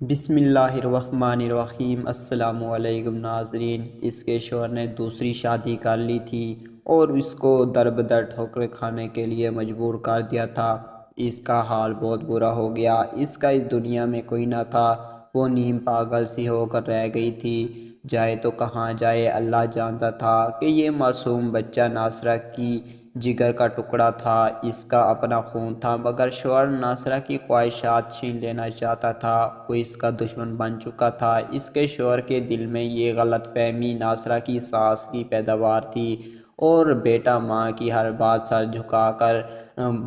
بسم اللہ الرحمن الرحیم۔ السلام علیکم ناظرین۔ اس کے شوہر نے دوسری شادی کر لی تھی اور اس کو در بدر ٹھوکر کھانے کے لیے مجبور کر دیا تھا۔ اس کا حال بہت برا ہو گیا۔ اس کا اس دنیا میں کوئی نہ تھا۔ وہ نیم پاگل سی ہو کر رہ گئی تھی۔ جائے تو کہاں جائے، اللہ جانتا تھا کہ یہ معصوم بچہ ناصرہ کی جگر کا ٹکڑا تھا، اس کا اپنا خون تھا، مگر شوہر ناصرہ کی خواہشات چھین لینا چاہتا تھا۔ وہ اس کا دشمن بن چکا تھا۔ اس کے شوہر کے دل میں یہ غلط فہمی ناصرہ کی ساس کی پیداوار تھی اور بیٹا ماں کی ہر بات سر جھکا کر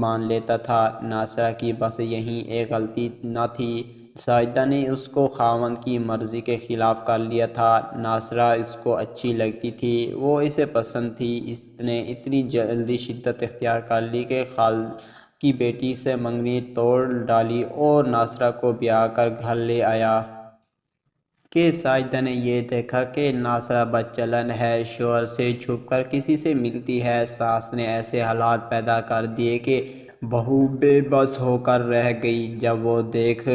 مان لیتا تھا۔ ناصرہ کی بس یہی ایک غلطی نہ تھی، ساجدہ نے اس کو خاوند کی مرضی کے خلاف کر لیا تھا۔ ناصرہ اس کو اچھی لگتی تھی، وہ اسے پسند تھی۔ اس نے اتنی جلدی شدت اختیار کر لی کہ خال کی بیٹی سے منگنی توڑ ڈالی اور ناصرہ کو بیاہ کر گھر لے آیا۔ کہ ساجدہ نے یہ دیکھا کہ ناصرہ بد چلن ہے، شوہر سے چھپ کر کسی سے ملتی ہے۔ ساس نے ایسے حالات پیدا کر دیے کہ بہو بے بس ہو کر رہ گئی۔ جب وہ دیکھ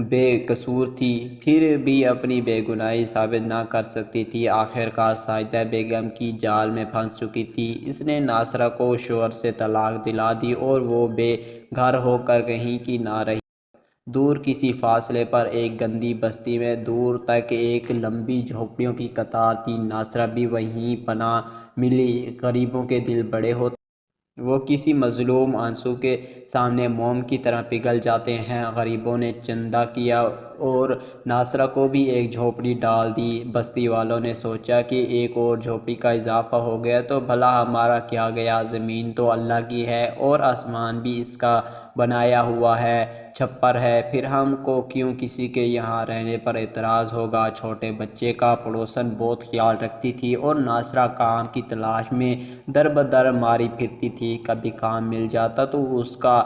بے قصور تھی پھر بھی اپنی بے گناہی ثابت نہ کر سکتی تھی۔ آخرکار ساجدہ بیگم کی جال میں پھنس چکی تھی۔ اس نے ناصرہ کو شوہر سے طلاق دلا دی اور وہ بے گھر ہو کر کہیں کی نہ رہی۔ دور کسی فاصلے پر ایک گندی بستی میں دور تک ایک لمبی جھونپڑیوں کی قطار تھی۔ ناصرہ بھی وہیں پناہ ملی۔ غریبوں کے دل بڑے ہوتے، وہ کسی مظلوم آنسو کے سامنے موم کی طرح پگھل جاتے ہیں۔ غریبوں نے چندہ کیا اور ناصرہ کو بھی ایک جھونپڑی ڈال دی۔ بستی والوں نے سوچا کہ ایک اور جھونپڑی کا اضافہ ہو گیا تو بھلا ہمارا کیا گیا، زمین تو اللہ کی ہے اور آسمان بھی اس کا بنایا ہوا ہے، چھپر ہے، پھر ہم کو کیوں کسی کے یہاں رہنے پر اعتراض ہوگا۔ چھوٹے بچے کا پڑوسن بہت خیال رکھتی تھی اور ناصرہ کام کی تلاش میں در بدر ماری پھرتی تھی۔ کبھی کام مل جاتا تو اس کا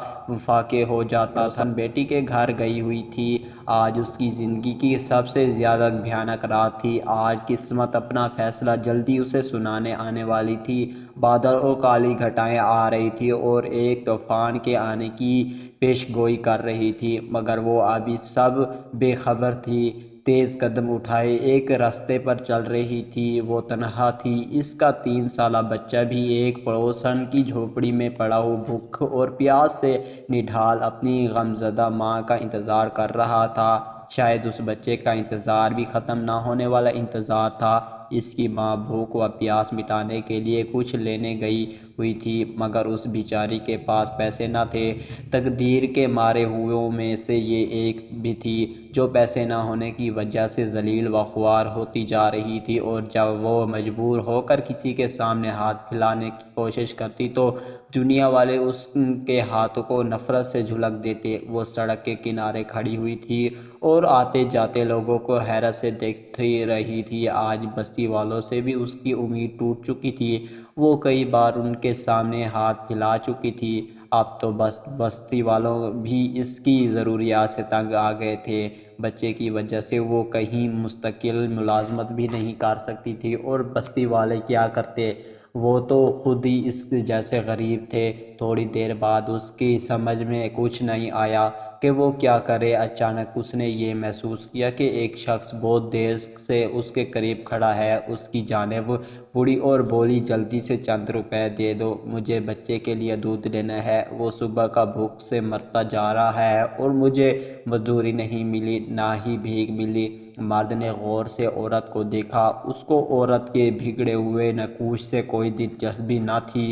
فاقے ہو جاتا تھا۔ بیٹی کے گھر گئی ہوئی تھی۔ آج اس کی زندگی کی سب سے زیادہ بھیانک رات تھی۔ آج قسمت اپنا فیصلہ جلدی اسے سنانے آنے والی تھی۔ بادل اور کالی گھٹائیں آ رہی تھی اور ایک طوفان کے آنے کی پیش گوئی کر رہی تھی، مگر وہ ابھی سب بے خبر تھی۔ تیز قدم اٹھائے ایک راستے پر چل رہی تھی۔ وہ تنہا تھی۔ اس کا 3 سالہ بچہ بھی ایک پڑوسن کی جھونپڑی میں پڑا ہوا بھوک اور پیاس سے نڈھال اپنی غمزدہ ماں کا انتظار کر رہا تھا۔ شاید اس بچے کا انتظار بھی ختم نہ ہونے والا انتظار تھا۔ اس کی ماں بھوک و پیاس مٹانے کے لیے کچھ لینے گئی ہوئی تھی، مگر اس بیچاری کے پاس پیسے نہ تھے۔ تقدیر کے مارے ہوئوں میں سے یہ ایک بھی تھی جو پیسے نہ ہونے کی وجہ سے ذلیل و خوار ہوتی جا رہی تھی، اور جب وہ مجبور ہو کر کسی کے سامنے ہاتھ پھیلانے کی کوشش کرتی تو دنیا والے اس کے ہاتھوں کو نفرت سے جھلک دیتے۔ وہ سڑک کے کنارے کھڑی ہوئی تھی اور آتے جاتے لوگوں کو حیرت سے دیکھتی رہی تھی۔ آج بستی والوں سے بھی اس کی امید ٹوٹ چکی تھی۔ وہ کئی بار ان کے سامنے ہاتھ پھیلا چکی تھی۔ اب تو بستی والوں بھی اس کی ضروریات سے تنگ آ گئے تھے۔ بچے کی وجہ سے وہ کہیں مستقل ملازمت بھی نہیں کر سکتی تھی، اور بستی والے کیا کرتے، وہ تو خود ہی اس جیسے غریب تھے۔ تھوڑی دیر بعد اس کی سمجھ میں کچھ نہیں آیا کہ وہ کیا کرے۔ اچانک اس نے یہ محسوس کیا کہ ایک شخص بہت دیر سے اس کے قریب کھڑا ہے۔ اس کی جانب مڑی اور بولی، جلدی سے چند روپے دے دو، مجھے بچے کے لیے دودھ لینا ہے، وہ صبح کا بھوک سے مرتا جا رہا ہے اور مجھے مزدوری نہیں ملی، نہ ہی بھیک ملی۔ مرد نے غور سے عورت کو دیکھا۔ اس کو عورت کے بگڑے ہوئے نقوش سے کوئی دلچسپی نہ تھی۔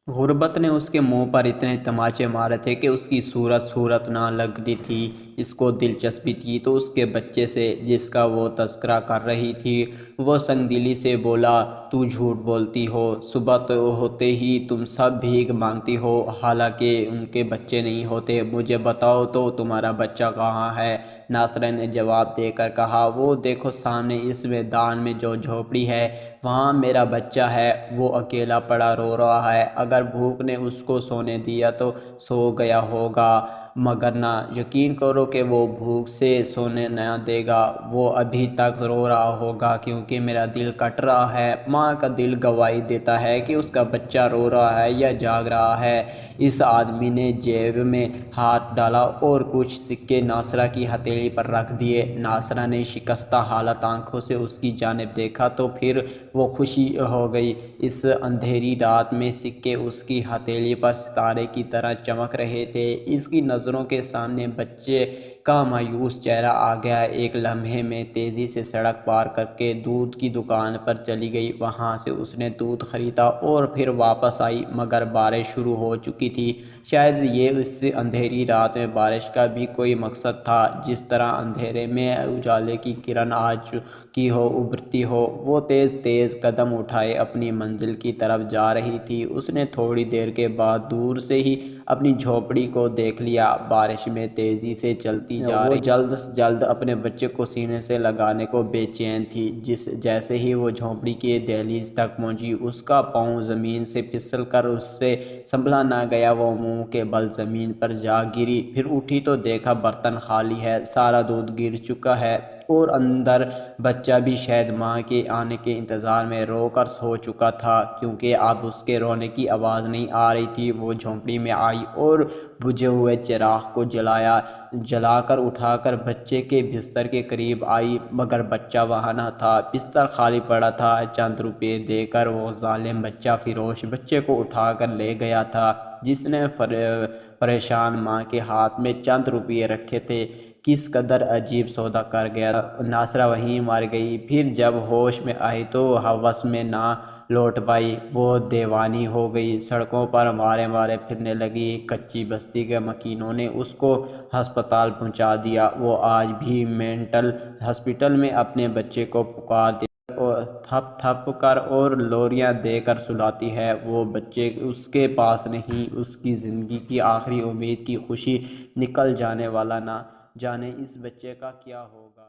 غربت نے اس کے منہ پر اتنے تماچے مارے تھے کہ اس کی صورت نہ لگتی تھی۔ اس کو دلچسپی تھی تو اس کے بچے سے، جس کا وہ تذکرہ کر رہی تھی۔ وہ سنگ دلی سے بولا، تو جھوٹ بولتی ہو، صبح تو ہوتے ہی تم سب بھیک مانگتی ہو، حالانکہ ان کے بچے نہیں ہوتے، مجھے بتاؤ تو تمہارا بچہ کہاں ہے؟ ناصرہ نے جواب دے کر کہا، وہ دیکھو سامنے اس میدان میں جو جھونپڑی ہے، وہاں میرا بچہ ہے، وہ اکیلا پڑا رو رہا ہے، اگر بھوک نے اس کو سونے دیا تو سو گیا ہوگا، مگر نہ یقین کرو کہ وہ بھوک سے سونے نہ دے گا، وہ ابھی تک رو رہا ہوگا کیونکہ میرا دل کٹ رہا ہے۔ ماں کا دل گواہی دیتا ہے کہ اس کا بچہ رو رہا ہے یا جاگ رہا ہے۔ اس آدمی نے جیب میں ہاتھ ڈالا اور کچھ سکے ناصرہ کی ہتھیلی پر رکھ دیے۔ ناصرہ نے شکستہ حالت آنکھوں سے اس کی جانب دیکھا تو پھر وہ خوشی ہو گئی۔ اس اندھیری رات میں سکے اس کی ہتھیلی پر ستارے کی طرح چمک رہے تھے۔ اس کی نظروں کے سامنے بچے کا مایوس چہرہ آ گیا۔ ایک لمحے میں تیزی سے سڑک پار کر کے دودھ کی دکان پر چلی گئی۔ وہاں سے اس نے دودھ خریدا اور پھر واپس آئی، مگر بارش شروع ہو چکی تھی۔ شاید یہ اس اندھیری رات میں بارش کا بھی کوئی مقصد تھا۔ جس طرح اندھیرے میں اجالے کی کرن آ چکی ہو، ابھرتی ہو، وہ تیز تیز قدم اٹھائے اپنی منزل کی طرف جا رہی تھی۔ اس نے تھوڑی دیر کے بعد دور سے ہی اپنی جھونپڑی کو دیکھ لیا، بارش میں تیزی سے چلتی جا رہی۔ وہ جلد سے جلد اپنے بچے کو سینے سے لگانے کو بے چین تھی۔ جیسے ہی وہ جھونپڑی کے دہلیز تک پہنچی، اس کا پاؤں زمین سے پھسل کر اس سے سنبھلا نہ گیا۔ وہ منہ کے بل زمین پر جا گری، پھر اٹھی تو دیکھا برتن خالی ہے، سارا دودھ گر چکا ہے اور اندر بچہ بھی شاید ماں کے آنے کے انتظار میں رو کر سو چکا تھا، کیونکہ اب اس کے رونے کی آواز نہیں آ رہی تھی۔ وہ جھونپڑی میں آئی اور بجھے ہوئے چراغ کو جلا کر اٹھا کر بچے کے بستر کے قریب آئی، مگر بچہ وہاں نہ تھا، بستر خالی پڑا تھا۔ چند روپے دے کر وہ ظالم بچہ فروش بچے کو اٹھا کر لے گیا تھا، جس نے پریشان ماں کے ہاتھ میں چند روپے رکھے تھے۔ کس قدر عجیب سودا کر گیا۔ ناصرہ وہیں مر گئی۔ پھر جب ہوش میں آئی تو ہوس میں نہ لوٹ پائی، وہ دیوانی ہو گئی، سڑکوں پر مارے مارے پھرنے لگی۔ کچی بستی کے مکینوں نے اس کو ہسپتال پہنچا دیا۔ وہ آج بھی مینٹل ہاسپٹل میں اپنے بچے کو پکارتی تھپ تھپ کر اور لوریاں دے کر سلاتی ہے۔ وہ بچے اس کے پاس نہیں، اس کی زندگی کی آخری امید کی خوشی نکل جانے والا، نہ جانے اس بچے کا کیا ہوگا۔